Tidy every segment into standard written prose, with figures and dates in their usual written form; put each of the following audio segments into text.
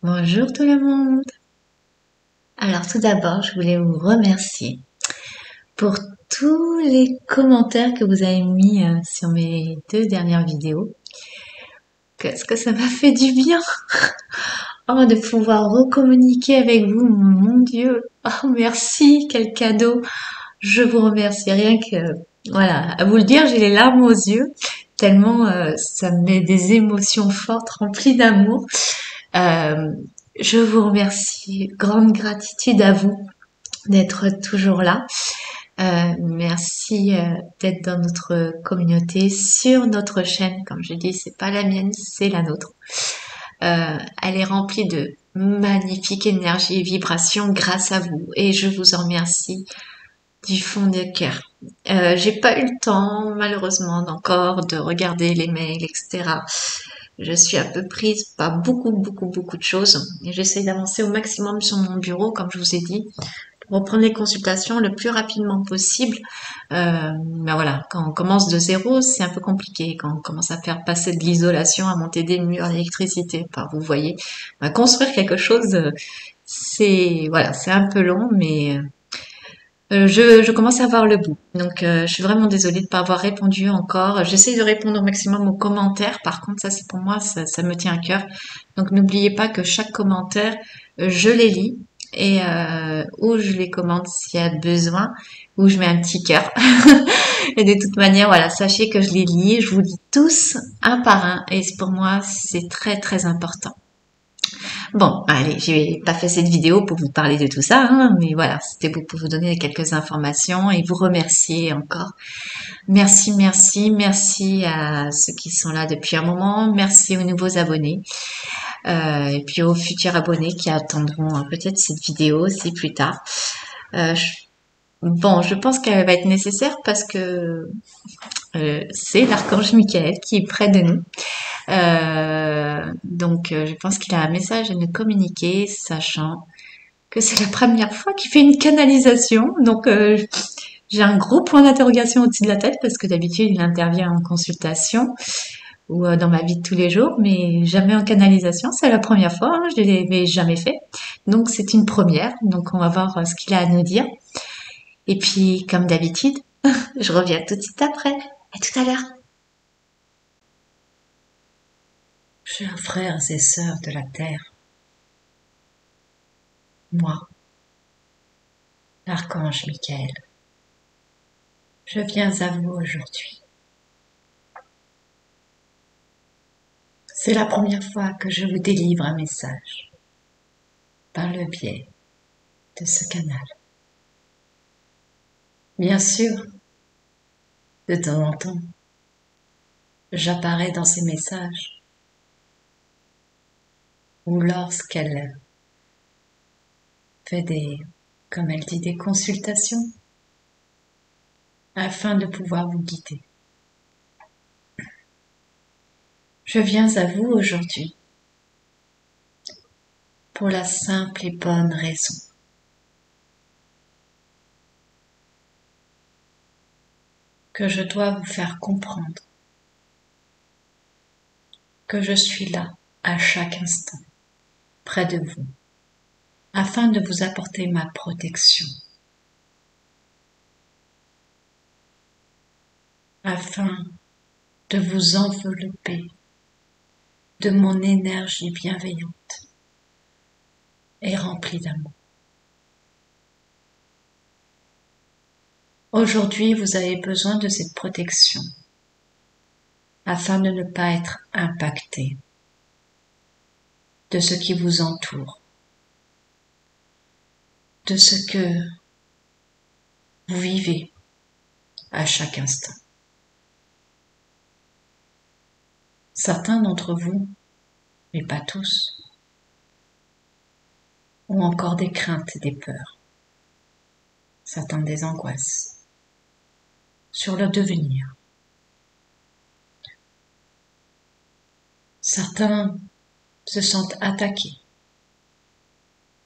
Bonjour tout le monde. Alors tout d'abord, je voulais vous remercier pour tous les commentaires que vous avez mis sur mes deux dernières vidéos. Qu'est-ce que ça m'a fait du bien oh, de pouvoir recommuniquer avec vous, mon Dieu. Oh merci, quel cadeau. Je vous remercie. Rien que, voilà, à vous le dire, j'ai les larmes aux yeux, tellement ça me met des émotions fortes, remplies d'amour. Euh, je vous remercie. Grande gratitude à vous d'être toujours là. Merci d'être dans notre communauté, sur notre chaîne. Comme je dis, c'est pas la mienne, c'est la nôtre. Elle est remplie de magnifiques énergies et vibrations grâce à vous, et je vous en remercie du fond de cœur. J'ai pas eu le temps, malheureusement, encore de regarder les mails, etc. Je suis un peu prise par beaucoup de choses, et j'essaie d'avancer au maximum sur mon bureau, comme je vous ai dit, reprendre les consultations le plus rapidement possible. Mais voilà, quand on commence de zéro, c'est un peu compliqué. Quand on commence à faire passer de l'isolation, à monter des murs, d'électricité, enfin, vous voyez, construire quelque chose, c'est voilà, c'est un peu long, mais je commence à voir le bout. Donc, je suis vraiment désolée de ne pas avoir répondu encore. J'essaie de répondre au maximum aux commentaires. Par contre, ça, c'est pour moi, ça me tient à cœur. Donc, n'oubliez pas que chaque commentaire, je les lis et ou je les commente s'il y a besoin, ou je mets un petit cœur. Et de toute manière, voilà, sachez que je les lis. Je vous lis tous un par un. Et pour moi, c'est très important. Bon, allez, j'ai pas fait cette vidéo pour vous parler de tout ça, hein, mais voilà, c'était pour vous donner quelques informations et vous remercier encore. Merci à ceux qui sont là depuis un moment, merci aux nouveaux abonnés, et puis aux futurs abonnés qui attendront peut-être cette vidéo aussi plus tard. Euh, je- bon, je pense qu'elle va être nécessaire parce que c'est l'archange Michael qui est près de nous. Donc, je pense qu'il a un message à nous communiquer, sachant que c'est la première fois qu'il fait une canalisation. Donc, j'ai un gros point d'interrogation au-dessus de la tête parce que d'habitude, il intervient en consultation ou dans ma vie de tous les jours, mais jamais en canalisation. C'est la première fois, hein, je ne l'avais jamais fait. Donc, c'est une première. Donc, on va voir ce qu'il a à nous dire. Et puis, comme d'habitude, je reviens tout de suite après. À tout à l'heure. Chers frères et sœurs de la terre, moi, l'archange Michael, je viens à vous aujourd'hui. C'est la première fois que je vous délivre un message par le biais de ce canal. Bien sûr, de temps en temps, j'apparais dans ces messages ou lorsqu'elle fait comme elle dit, des consultations afin de pouvoir vous guider. Je viens à vous aujourd'hui pour la simple et bonne raison que je dois vous faire comprendre que je suis là à chaque instant, près de vous, afin de vous apporter ma protection, afin de vous envelopper de mon énergie bienveillante et remplie d'amour. Aujourd'hui, vous avez besoin de cette protection afin de ne pas être impacté de ce qui vous entoure, de ce que vous vivez à chaque instant. Certains d'entre vous, mais pas tous, ont encore des craintes et des peurs, certains des angoisses sur le devenir. Certains se sentent attaqués,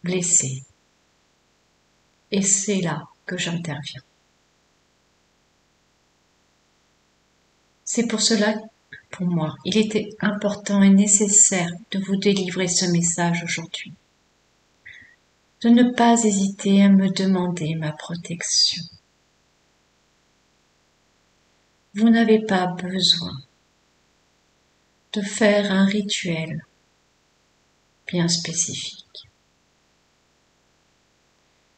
blessés, et c'est là que j'interviens. C'est pour cela pour moi, il était important et nécessaire de vous délivrer ce message aujourd'hui. De ne pas hésiter à me demander ma protection. Vous n'avez pas besoin de faire un rituel bien spécifique.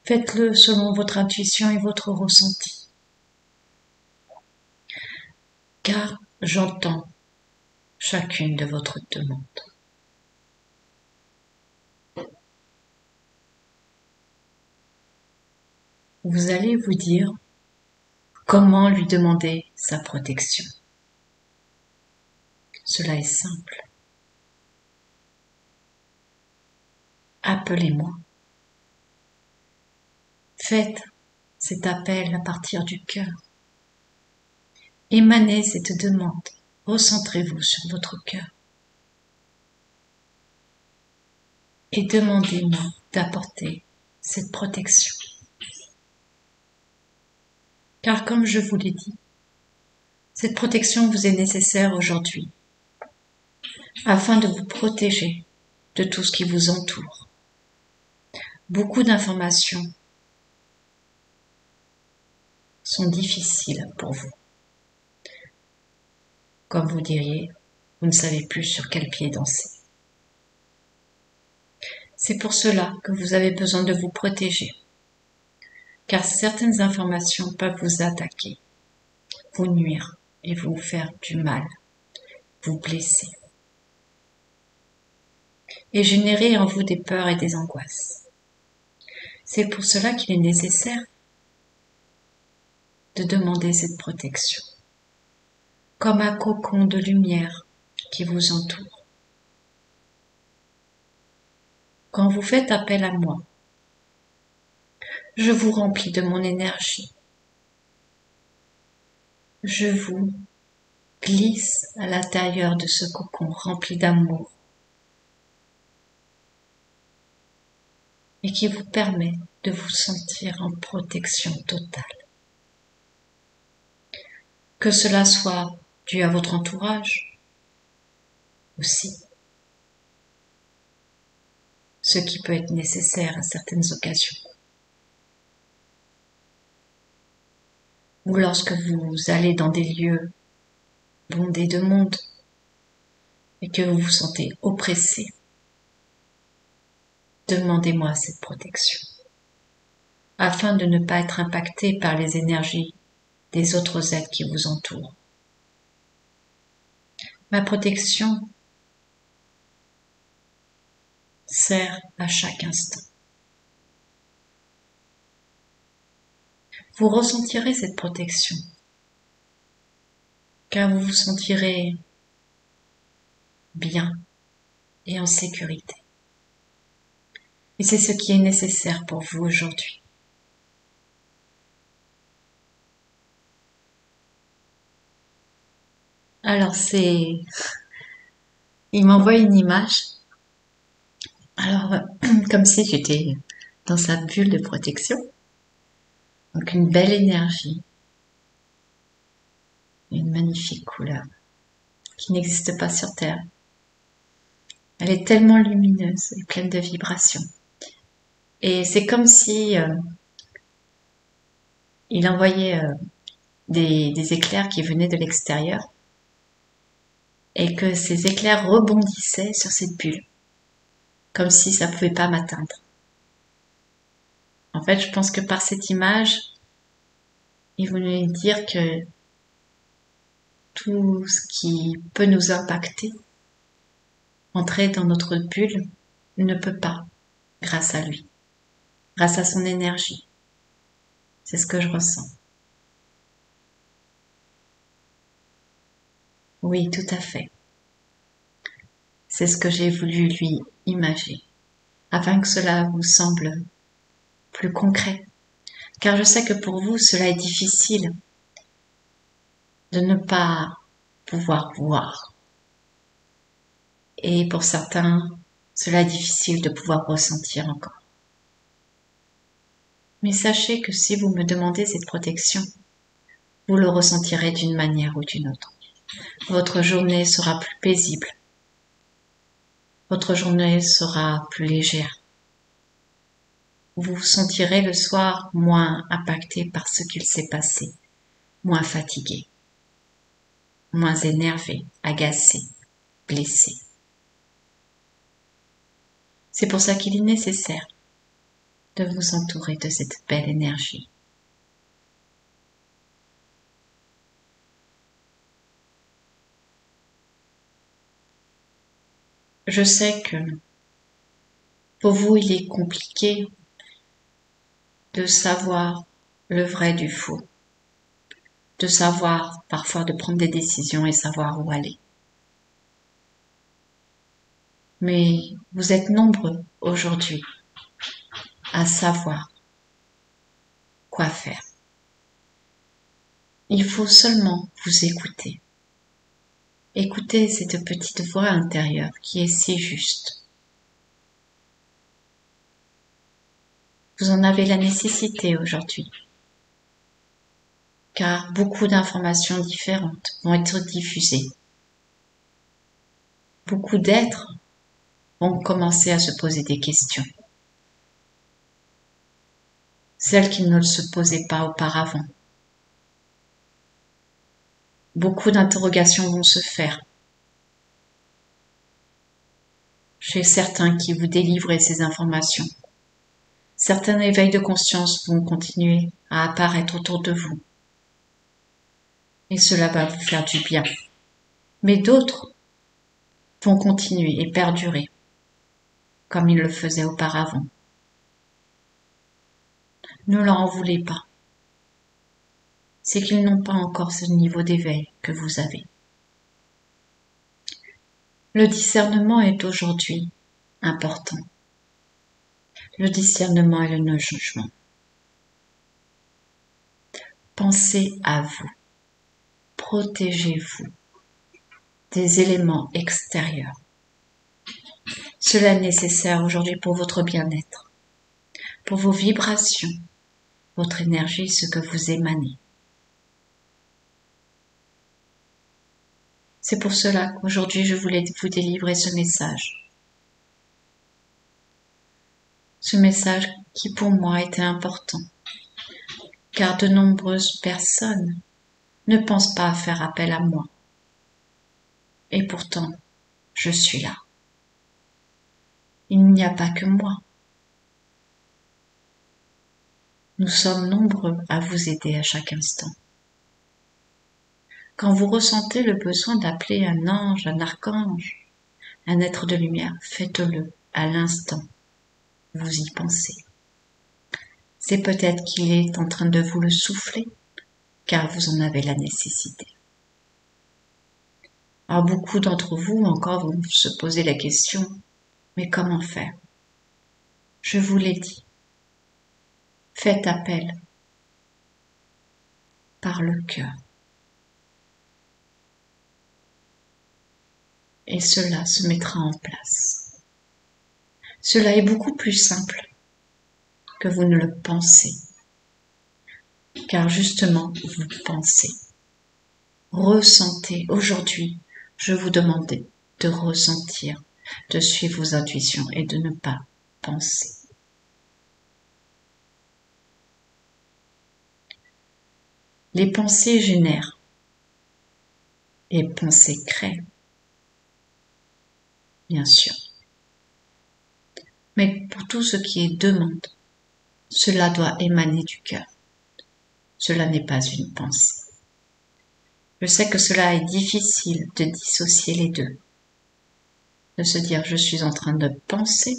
Faites-le selon votre intuition et votre ressenti. Car j'entends chacune de votre demande. Vous allez vous dire comment lui demander sa protection. Cela est simple. Appelez-moi. Faites cet appel à partir du cœur. Émanez cette demande. Recentrez-vous sur votre cœur. Et demandez-moi d'apporter cette protection. Car comme je vous l'ai dit, cette protection vous est nécessaire aujourd'hui afin de vous protéger de tout ce qui vous entoure. Beaucoup d'informations sont difficiles pour vous. Comme vous diriez, vous ne savez plus sur quel pied danser. C'est pour cela que vous avez besoin de vous protéger, car certaines informations peuvent vous attaquer, vous nuire et vous faire du mal, vous blesser, et générer en vous des peurs et des angoisses. C'est pour cela qu'il est nécessaire de demander cette protection, comme un cocon de lumière qui vous entoure. Quand vous faites appel à moi, je vous remplis de mon énergie. Je vous glisse à l'intérieur de ce cocon rempli d'amour et qui vous permet de vous sentir en protection totale. Que cela soit dû à votre entourage aussi, ce qui peut être nécessaire à certaines occasions. Ou lorsque vous allez dans des lieux bondés de monde et que vous vous sentez oppressé, demandez-moi cette protection, afin de ne pas être impacté par les énergies des autres êtres qui vous entourent. Ma protection sert à chaque instant. Vous ressentirez cette protection, car vous vous sentirez bien et en sécurité. Et c'est ce qui est nécessaire pour vous aujourd'hui. Alors il m'envoie une image. Alors, comme si j'étais dans sa bulle de protection. Donc une belle énergie, une magnifique couleur qui n'existe pas sur Terre. Elle est tellement lumineuse et pleine de vibrations. Et c'est comme si il envoyait des éclairs qui venaient de l'extérieur et que ces éclairs rebondissaient sur cette bulle, comme si ça pouvait pas m'atteindre. En fait, je pense que par cette image, il voulait dire que tout ce qui peut nous impacter, entrer dans notre bulle, ne peut pas, grâce à lui, grâce à son énergie. C'est ce que je ressens. Oui, tout à fait. C'est ce que j'ai voulu lui imager, afin que cela vous semble plus concret. Car je sais que pour vous, cela est difficile de ne pas pouvoir voir. Et pour certains, cela est difficile de pouvoir ressentir encore. Mais sachez que si vous me demandez cette protection, vous le ressentirez d'une manière ou d'une autre. votre journée sera plus paisible. Votre journée sera plus légère. Vous vous sentirez le soir moins impacté par ce qu'il s'est passé, moins fatigué, moins énervé, agacé, blessé. C'est pour ça qu'il est nécessaire de vous entourer de cette belle énergie. Je sais que pour vous, il est compliqué de savoir le vrai du faux, de savoir parfois de prendre des décisions et savoir où aller. Mais vous êtes nombreux aujourd'hui à savoir quoi faire. Il faut seulement vous écouter. Écoutez cette petite voix intérieure qui est si juste. Vous en avez la nécessité aujourd'hui, car beaucoup d'informations différentes vont être diffusées. Beaucoup d'êtres vont commencer à se poser des questions, celles qui ne se posaient pas auparavant. Beaucoup d'interrogations vont se faire chez certains qui vous délivrent ces informations. Certains éveils de conscience vont continuer à apparaître autour de vous. Et cela va vous faire du bien. Mais d'autres vont continuer et perdurer, comme ils le faisaient auparavant. Ne leur en voulez pas. C'est qu'ils n'ont pas encore ce niveau d'éveil que vous avez. Le discernement est aujourd'hui important. Le discernement et le non-jugement. Pensez à vous. Protégez-vous des éléments extérieurs. Cela est nécessaire aujourd'hui pour votre bien-être, pour vos vibrations, votre énergie, ce que vous émanez. C'est pour cela qu'aujourd'hui je voulais vous délivrer ce message. Ce message qui pour moi était important, car de nombreuses personnes ne pensent pas à faire appel à moi. Et pourtant, je suis là. Il n'y a pas que moi. Nous sommes nombreux à vous aider à chaque instant. Quand vous ressentez le besoin d'appeler un ange, un archange, un être de lumière, faites-le à l'instant. Vous y pensez. C'est peut-être qu'il est en train de vous le souffler, car vous en avez la nécessité. Alors beaucoup d'entre vous encore vont se poser la question, mais comment faire? Je vous l'ai dit. Faites appel par le cœur. Et cela se mettra en place. Cela est beaucoup plus simple que vous ne le pensez. Car justement, vous pensez. Ressentez. Aujourd'hui, je vous demande de ressentir, de suivre vos intuitions et de ne pas penser. Les pensées génèrent. Les pensées créent. Bien sûr. Mais pour tout ce qui est demande, cela doit émaner du cœur. Cela n'est pas une pensée. Je sais que cela est difficile de dissocier les deux. De se dire je suis en train de penser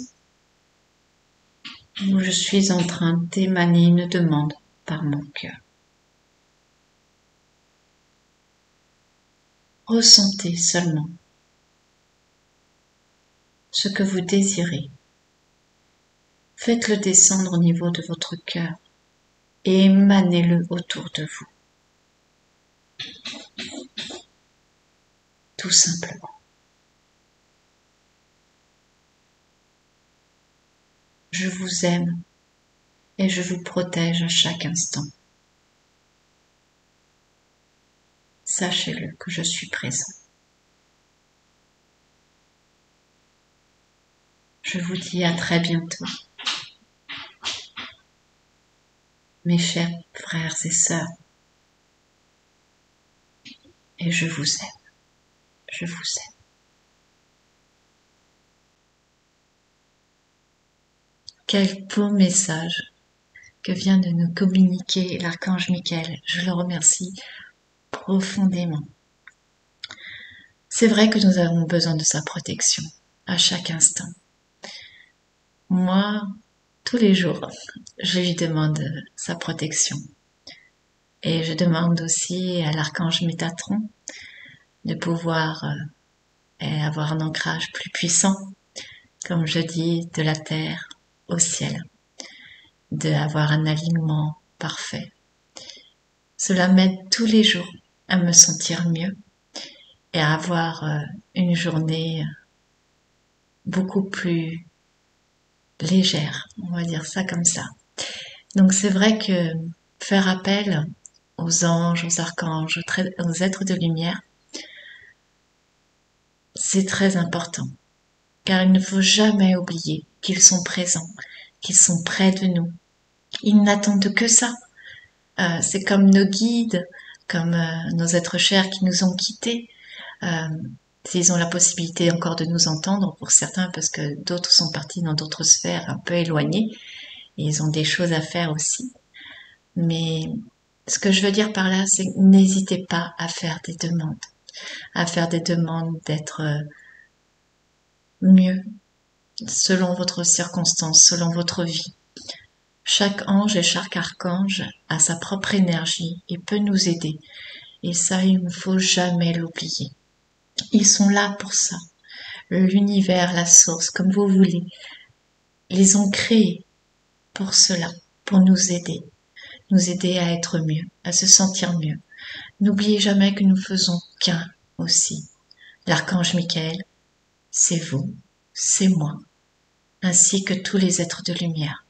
ou je suis en train d'émaner une demande par mon cœur. Ressentez seulement ce que vous désirez. Faites-le descendre au niveau de votre cœur et émanez-le autour de vous. Tout simplement. Je vous aime et je vous protège à chaque instant. sachez-le que je suis présent. Je vous dis à très bientôt, mes chers frères et sœurs, et je vous aime, je vous aime. Quel beau message que vient de nous communiquer l'archange Michael. Je le remercie profondément. C'est vrai que nous avons besoin de sa protection à chaque instant. Moi, tous les jours, je lui demande sa protection. Et je demande aussi à l'archange Métatron de pouvoir avoir un ancrage plus puissant, comme je dis, de la terre au ciel, d'avoir un alignement parfait. Cela m'aide tous les jours à me sentir mieux et à avoir une journée beaucoup plus légère, on va dire ça comme ça. Donc c'est vrai que faire appel aux anges, aux archanges, aux êtres de lumière, c'est très important, car il ne faut jamais oublier qu'ils sont présents, qu'ils sont près de nous. Ils n'attendent que ça. C'est comme nos guides, comme nos êtres chers qui nous ont quittés. S'ils ont la possibilité encore de nous entendre, pour certains, parce que d'autres sont partis dans d'autres sphères un peu éloignées, et ils ont des choses à faire aussi. Mais ce que je veux dire par là, c'est n'hésitez pas à faire des demandes d'être mieux, selon votre circonstance, selon votre vie. Chaque ange et chaque archange a sa propre énergie et peut nous aider. Et ça, il ne faut jamais l'oublier. Ils sont là pour ça. L'univers, la source, comme vous voulez, les ont créés pour cela, pour nous aider à être mieux, à se sentir mieux. N'oubliez jamais que nous faisons qu'un aussi. L'archange Michael, c'est vous, c'est moi, ainsi que tous les êtres de lumière.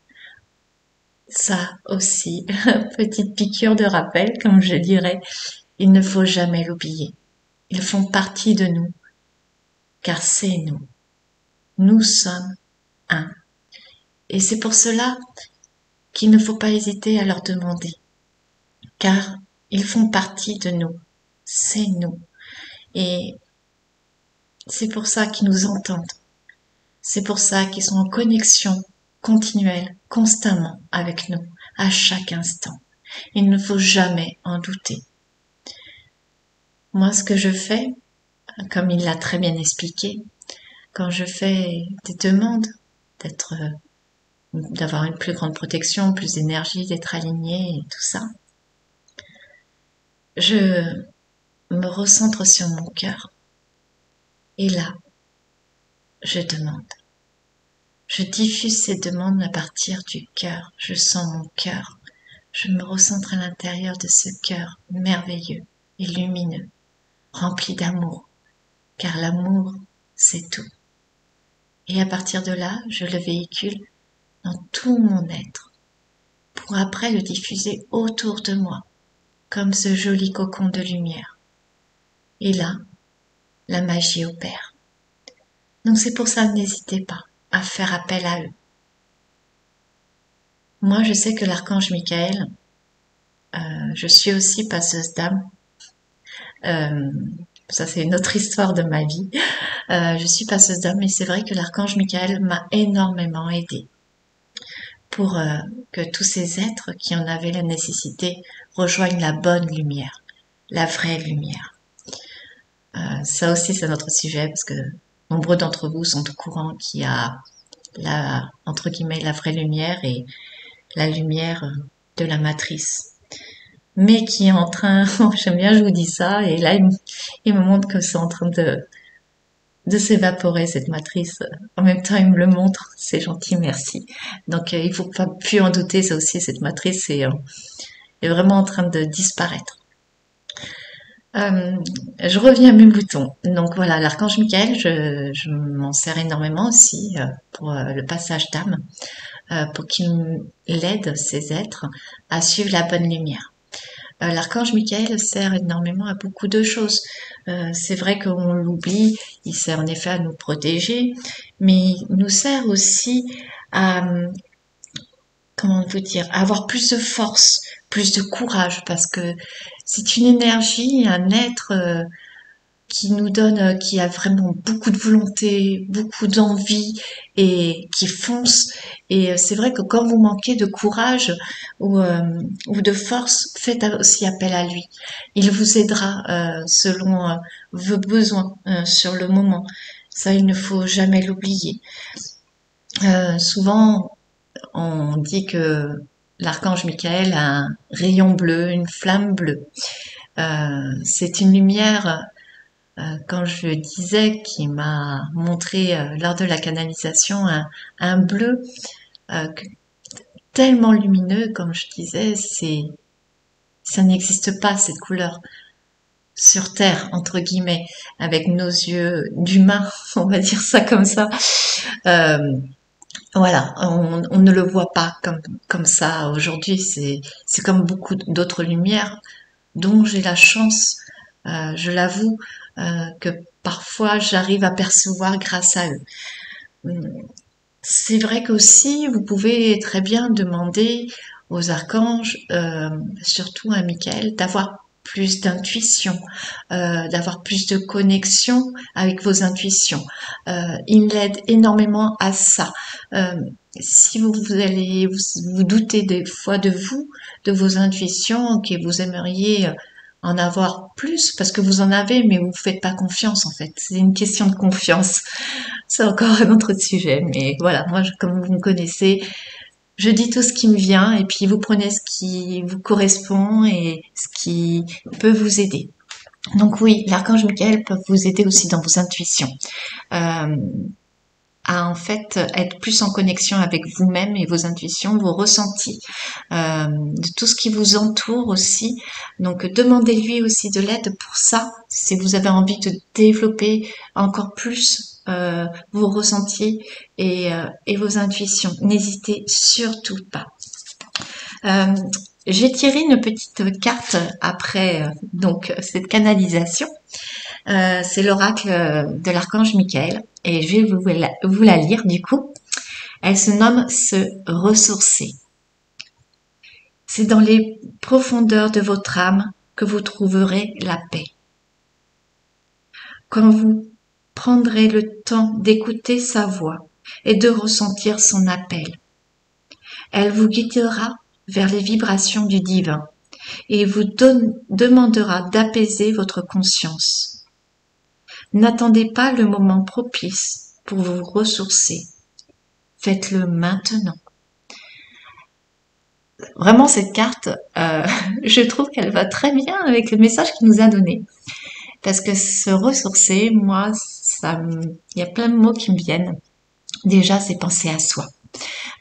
Ça aussi, petite piqûre de rappel, comme je dirais, il ne faut jamais l'oublier. Ils font partie de nous, car c'est nous. Nous sommes un. Et c'est pour cela qu'il ne faut pas hésiter à leur demander, car ils font partie de nous. C'est nous. Et c'est pour ça qu'ils nous entendent. C'est pour ça qu'ils sont en connexion continuelle, constamment avec nous, à chaque instant. Il ne faut jamais en douter. Moi, ce que je fais, comme il l'a très bien expliqué, quand je fais des demandes d'avoir une plus grande protection, plus d'énergie, d'être aligné et tout ça, je me recentre sur mon cœur. Et là, je demande. Je diffuse ces demandes à partir du cœur. Je sens mon cœur. Je me recentre à l'intérieur de ce cœur merveilleux et lumineux, rempli d'amour. Car l'amour, c'est tout. Et à partir de là, je le véhicule dans tout mon être, pour après le diffuser autour de moi, comme ce joli cocon de lumière. Et là, la magie opère. Donc c'est pour ça, n'hésitez pas à faire appel à eux. Moi, je sais que l'archange Michael, je suis aussi passeuse d'âme. Ça, c'est une autre histoire de ma vie. Je suis passeuse d'âme, mais c'est vrai que l'archange Michael m'a énormément aidée pour que tous ces êtres qui en avaient la nécessité rejoignent la bonne lumière, la vraie lumière. Ça aussi, c'est notre sujet, parce que nombreux d'entre vous sont au courant qu'il y a entre guillemets, la vraie lumière et la lumière de la matrice. Mais qui est en train, j'aime bien, je vous dis ça, et là, il me montre que c'est en train de s'évaporer, cette matrice. En même temps, il me le montre, c'est gentil, merci. Donc, il faut pas plus en douter, ça aussi, cette matrice est vraiment en train de disparaître. Je reviens à mes boutons. Donc voilà, l'archange Michael, je m'en sers énormément aussi pour le passage d'âme, pour qu'il aide ces êtres à suivre la bonne lumière. L'archange Michael sert énormément à beaucoup de choses. C'est vrai qu'on l'oublie, il sert en effet à nous protéger, mais il nous sert aussi à, comment vous dire, à avoir plus de force, plus de courage, parce que c'est une énergie, un être qui nous donne, qui a vraiment beaucoup de volonté, beaucoup d'envie et qui fonce. Et c'est vrai que quand vous manquez de courage ou de force, faites aussi appel à lui. Il vous aidera selon vos besoins sur le moment. Ça, il ne faut jamais l'oublier. Souvent, on dit que l'archange Michael a un rayon bleu, une flamme bleue. C'est une lumière quand je disais qu'il m'a montré lors de la canalisation un bleu euh, tellement lumineux, comme je disais, ça n'existe pas cette couleur sur Terre entre guillemets, avec nos yeux d'humains, on va dire ça comme ça. Euh, voilà, on ne le voit pas comme ça aujourd'hui. C'est comme beaucoup d'autres lumières dont j'ai la chance, je l'avoue, que parfois j'arrive à percevoir grâce à eux. C'est vrai qu'aussi vous pouvez très bien demander aux archanges, surtout à Michael, d'avoir plus d'intuition, d'avoir plus de connexion avec vos intuitions. Il l'aide énormément à ça. Euh, si vous allez vous doutez des fois de vous, de vos intuitions, que vous aimeriez en avoir plus parce que vous en avez, mais vous ne faites pas confiance en fait. C'est une question de confiance. C'est encore un autre sujet, mais voilà, moi, comme vous me connaissez, je dis tout ce qui me vient et puis vous prenez ce qui vous correspond et ce qui peut vous aider. Donc oui, l'archange Michael peut vous aider aussi dans vos intuitions. Euh, à en fait être plus en connexion avec vous-même et vos intuitions, vos ressentis, de tout ce qui vous entoure aussi. Donc demandez-lui aussi de l'aide pour ça, si vous avez envie de développer encore plus vos ressentis et vos intuitions. N'hésitez surtout pas. Euh, j'ai tiré une petite carte après donc cette canalisation. C'est l'oracle de l'archange Michael et je vais vous la lire du coup. Elle se nomme se ressourcer. C'est dans les profondeurs de votre âme que vous trouverez la paix. Quand vous prendrez le temps d'écouter sa voix et de ressentir son appel, elle vous guidera vers les vibrations du divin et vous demandera d'apaiser votre conscience. N'attendez pas le moment propice pour vous ressourcer. Faites-le maintenant. Vraiment, cette carte, je trouve qu'elle va très bien avec le message qu'il nous a donné. Parce que se ressourcer, moi, il y a plein de mots qui me viennent. Déjà, c'est penser à soi.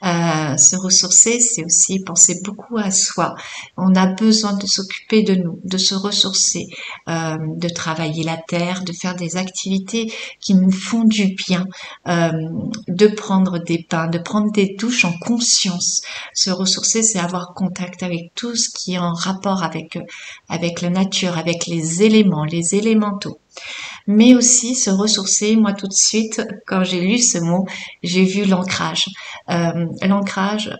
Se ressourcer, c'est aussi penser beaucoup à soi. On a besoin de s'occuper de nous, de se ressourcer, de travailler la terre, de faire des activités qui nous font du bien, de prendre des bains, de prendre des douches en conscience. Se ressourcer, c'est avoir contact avec tout ce qui est en rapport avec la nature, avec les éléments, les élémentaux. Mais aussi se ressourcer, moi tout de suite, quand j'ai lu ce mot, j'ai vu l'ancrage. L'ancrage,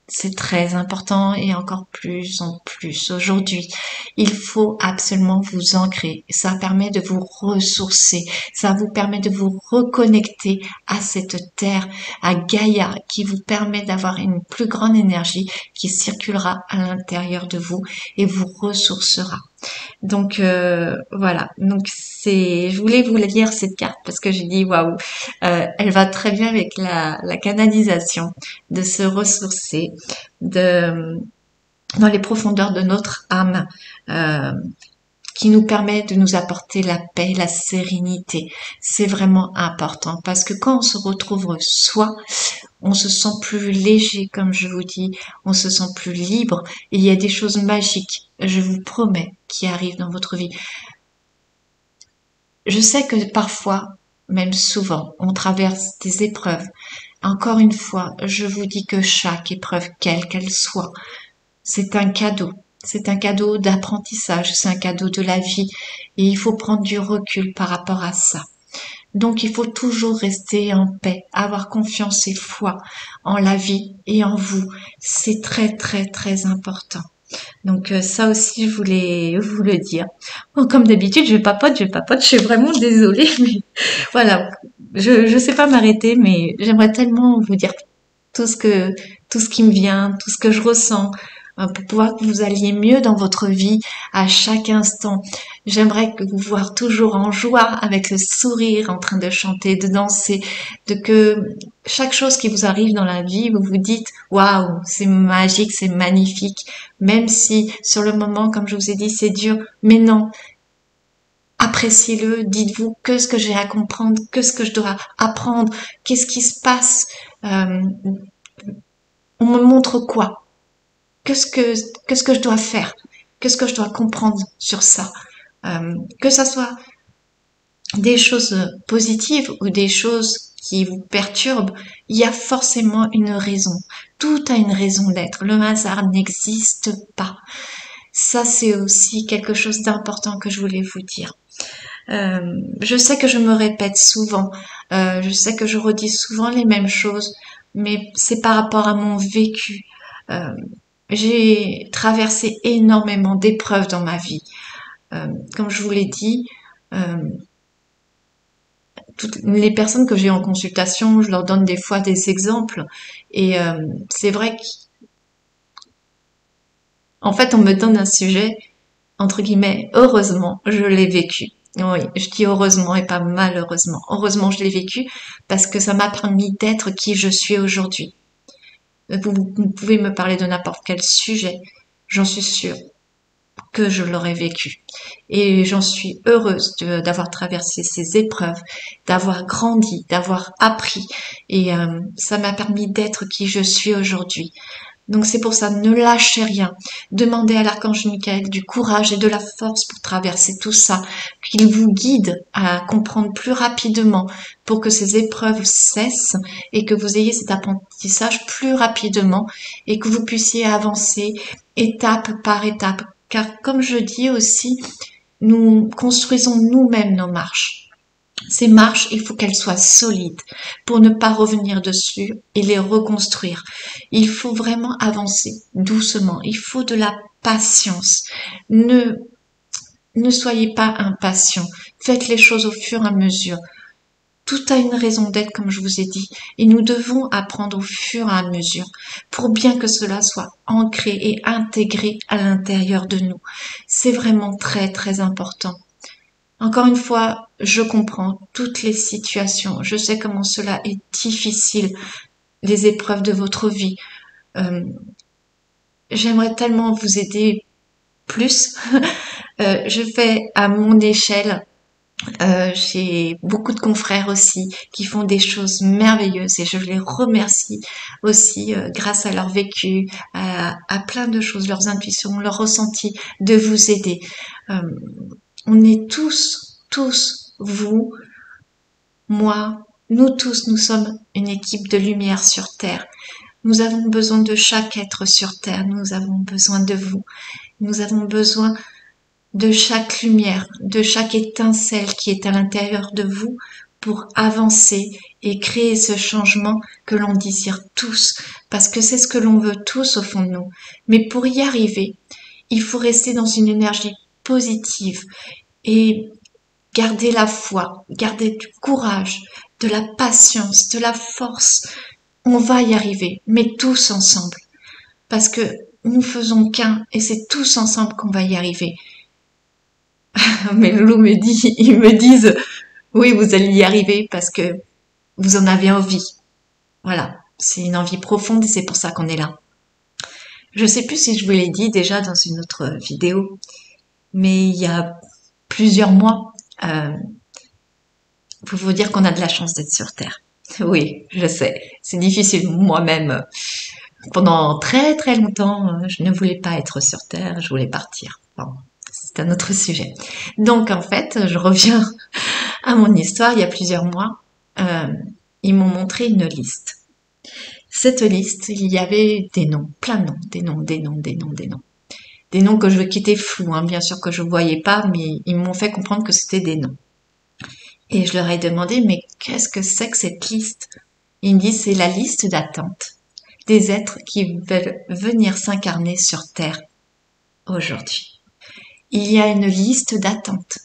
c'est très important et encore plus en plus aujourd'hui. Il faut absolument vous ancrer. Ça permet de vous ressourcer. Ça vous permet de vous reconnecter à cette terre, à Gaïa, qui vous permet d'avoir une plus grande énergie qui circulera à l'intérieur de vous et vous ressourcera. Donc voilà. Donc je voulais vous lire cette carte parce que j'ai dit waouh, elle va très bien avec la canalisation, de se ressourcer, dans les profondeurs de notre âme, qui nous permet de nous apporter la paix, la sérénité. C'est vraiment important parce que quand on se retrouve soi, on se sent plus léger, comme je vous dis, on se sent plus libre. Il y a des choses magiques, je vous promets, qui arrivent dans votre vie. Je sais que parfois, même souvent, on traverse des épreuves. Encore une fois, je vous dis que chaque épreuve, quelle qu'elle soit, c'est un cadeau. C'est un cadeau d'apprentissage, c'est un cadeau de la vie et il faut prendre du recul par rapport à ça. Donc il faut toujours rester en paix, avoir confiance et foi en la vie et en vous. C'est très très très important. Donc ça aussi je voulais vous le dire. Bon, comme d'habitude je papote, je suis vraiment désolée, mais voilà, je sais pas m'arrêter, mais j'aimerais tellement vous dire tout ce qui me vient, tout ce que je ressens, pour pouvoir que vous alliez mieux dans votre vie à chaque instant. J'aimerais que vous voir toujours en joie, avec le sourire, en train de chanter, de danser, de que chaque chose qui vous arrive dans la vie, vous vous dites waouh, c'est magique, c'est magnifique, même si sur le moment, comme je vous ai dit, c'est dur, mais non. Appréciez-le, dites-vous que ce que j'ai à comprendre, que ce que je dois apprendre, qu'est-ce qui se passe, on me montre quoi, qu'est-ce que je dois faire, qu'est-ce que je dois comprendre sur ça, que ça soit des choses positives ou des choses qui vous perturbent, il y a forcément une raison. Tout a une raison d'être. Le hasard n'existe pas. Ça, c'est aussi quelque chose d'important que je voulais vous dire. Je sais que je me répète souvent, je sais que je redis souvent les mêmes choses, mais c'est par rapport à mon vécu. Euh, j'ai traversé énormément d'épreuves dans ma vie. Comme je vous l'ai dit, euh, toutes les personnes que j'ai en consultation, je leur donne des fois des exemples. Et c'est vrai qu'en fait, on me donne un sujet, entre guillemets, heureusement, je l'ai vécu. Oui, je dis heureusement et pas malheureusement. Heureusement, je l'ai vécu parce que ça m'a permis d'être qui je suis aujourd'hui. Vous pouvez me parler de n'importe quel sujet, j'en suis sûre que je l'aurais vécu. Et j'en suis heureuse d'avoir traversé ces épreuves, d'avoir grandi, d'avoir appris. Et ça m'a permis d'être qui je suis aujourd'hui. Donc c'est pour ça, ne lâchez rien. Demandez à l'archange Michael du courage et de la force pour traverser tout ça, qu'il vous guide à comprendre plus rapidement pour que ces épreuves cessent et que vous ayez cet apprentissage plus rapidement et que vous puissiez avancer étape par étape. Car comme je dis aussi, nous construisons nous-mêmes nos marches. Ces marches, il faut qu'elles soient solides pour ne pas revenir dessus et les reconstruire. Il faut vraiment avancer doucement. Il faut de la patience. Ne soyez pas impatient. Faites les choses au fur et à mesure. Tout a une raison d'être, comme je vous ai dit, et nous devons apprendre au fur et à mesure pour bien que cela soit ancré et intégré à l'intérieur de nous. C'est vraiment très très important. Encore une fois, je comprends toutes les situations. Je sais comment cela est difficile, les épreuves de votre vie. Euh, J'aimerais tellement vous aider plus. Je fais à mon échelle. J'ai beaucoup de confrères aussi qui font des choses merveilleuses et je les remercie aussi grâce à leur vécu, à plein de choses, leurs intuitions, leurs ressentis, de vous aider. Euh, on est tous, vous, moi, nous tous, nous sommes une équipe de lumière sur Terre. Nous avons besoin de chaque être sur Terre, nous avons besoin de vous, nous avons besoin de chaque lumière, de chaque étincelle qui est à l'intérieur de vous pour avancer et créer ce changement que l'on désire tous, parce que c'est ce que l'on veut tous au fond de nous. Mais pour y arriver, il faut rester dans une énergie positive et garder la foi, garder du courage, de la patience, de la force. On va y arriver, mais tous ensemble. Parce que nous faisons qu'un et c'est tous ensemble qu'on va y arriver. Mes loulous ils me disent, oui, vous allez y arriver parce que vous en avez envie. Voilà. C'est une envie profonde et c'est pour ça qu'on est là. Je sais plus si je vous l'ai dit déjà dans une autre vidéo, mais il y a plusieurs mois, pour vous dire qu'on a de la chance d'être sur Terre. Oui, je sais, c'est difficile. Moi-même, pendant très très longtemps, je ne voulais pas être sur Terre, je voulais partir. Bon, c'est un autre sujet. Donc en fait, je reviens à mon histoire. Il y a plusieurs mois, ils m'ont montré une liste. Cette liste, il y avait des noms, plein de noms, des noms. des noms que je veux quitter flous, hein, bien sûr que je voyais pas, mais ils m'ont fait comprendre que c'était des noms. Et je leur ai demandé, mais qu'est-ce que c'est que cette liste? Ils me disent, c'est la liste d'attente des êtres qui veulent venir s'incarner sur Terre aujourd'hui. Il y a une liste d'attente.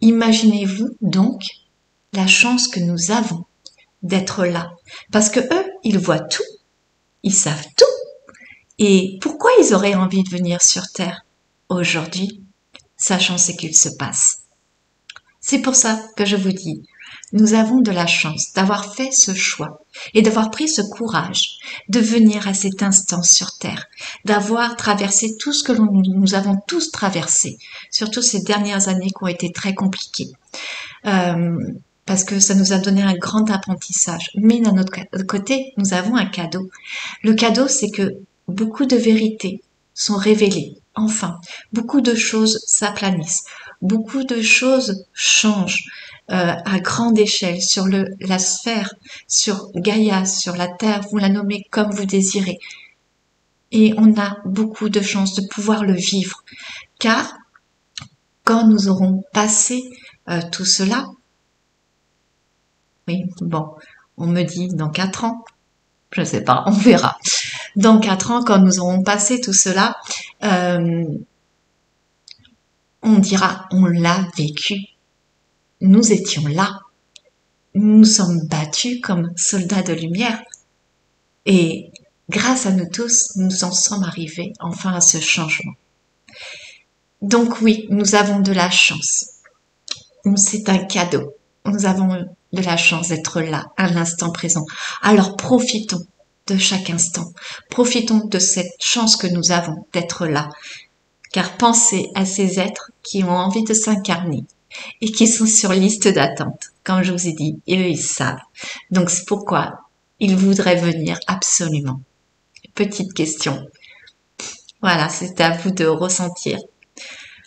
Imaginez-vous donc la chance que nous avons d'être là. Parce que eux, ils voient tout, ils savent tout. Et pourquoi ils auraient envie de venir sur Terre aujourd'hui, sachant ce qu'il se passe? C'est pour ça que je vous dis, nous avons de la chance d'avoir fait ce choix et d'avoir pris ce courage de venir à cet instant sur Terre, d'avoir traversé tout ce que nous avons tous traversé, surtout ces dernières années qui ont été très compliquées. Parce que ça nous a donné un grand apprentissage. Mais d'un autre côté, nous avons un cadeau. Le cadeau, c'est que beaucoup de vérités sont révélées. Enfin, beaucoup de choses s'aplanissent. Beaucoup de choses changent à grande échelle sur la sphère, sur Gaïa, sur la Terre. Vous la nommez comme vous désirez. Et on a beaucoup de chances de pouvoir le vivre. Car quand nous aurons passé tout cela, oui, bon, on me dit dans 4 ans, je ne sais pas, on verra. Dans 4 ans, quand nous aurons passé tout cela, on dira, on l'a vécu. Nous étions là. Nous nous sommes battus comme soldats de lumière. Et grâce à nous tous, nous en sommes arrivés enfin à ce changement. Donc oui, nous avons de la chance. C'est un cadeau. Nous avons de la chance d'être là, à l'instant présent. Alors profitons de chaque instant. Profitons de cette chance que nous avons d'être là. Car pensez à ces êtres qui ont envie de s'incarner et qui sont sur liste d'attente. Comme je vous ai dit, et eux, ils savent. Donc c'est pourquoi ils voudraient venir absolument. Petite question. Voilà, c'est à vous de ressentir.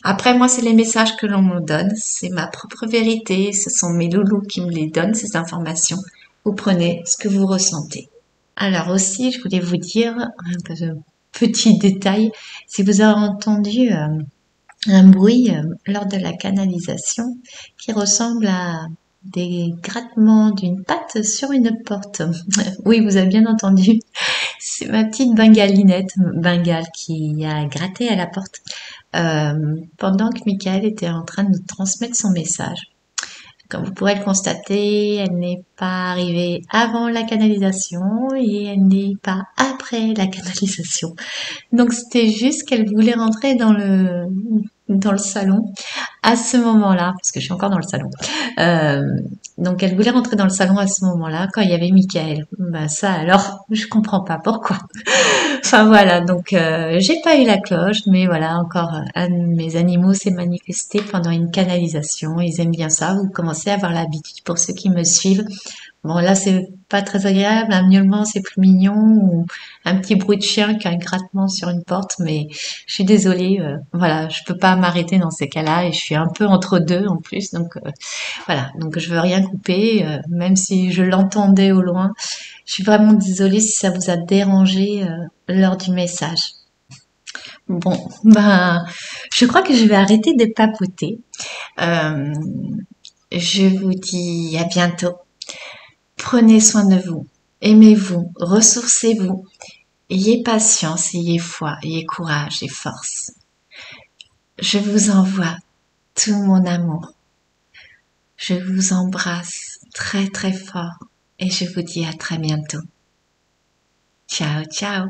Après, moi, c'est les messages que l'on me donne. C'est ma propre vérité. Ce sont mes loulous qui me les donnent, ces informations. Vous prenez ce que vous ressentez. Alors aussi, je voulais vous dire un petit détail. Si vous avez entendu un bruit lors de la canalisation qui ressemble à des grattements d'une patte sur une porte. Oui, vous avez bien entendu. C'est ma petite Bengale qui a gratté à la porte pendant que Michael était en train de nous transmettre son message. Comme vous pourrez le constater, elle n'est pas arrivée avant la canalisation et elle n'est pas après la canalisation. Donc c'était juste qu'elle voulait rentrer dans le salon à ce moment-là, parce que je suis encore dans le salon. Donc elle voulait rentrer dans le salon à ce moment-là quand il y avait Michael. Ben ça alors, je comprends pas pourquoi. Enfin voilà, donc j'ai pas eu la cloche, mais voilà, encore un de mes animaux s'est manifesté pendant une canalisation. Ils aiment bien ça, vous commencez à avoir l'habitude pour ceux qui me suivent. Bon là c'est pas très agréable, un miaulement c'est plus mignon, ou un petit bruit de chien qu'un grattement sur une porte, mais je suis désolée, voilà, je peux pas m'arrêter dans ces cas-là et je suis un peu entre deux en plus, donc voilà, donc je veux rien couper, même si je l'entendais au loin. Je suis vraiment désolée si ça vous a dérangé lors du message. Bon, ben, je crois que je vais arrêter de papoter. Euh, je vous dis à bientôt. Prenez soin de vous, aimez-vous, ressourcez-vous, ayez patience, ayez foi, ayez courage et force. Je vous envoie tout mon amour. Je vous embrasse très très fort et je vous dis à très bientôt. Ciao, ciao.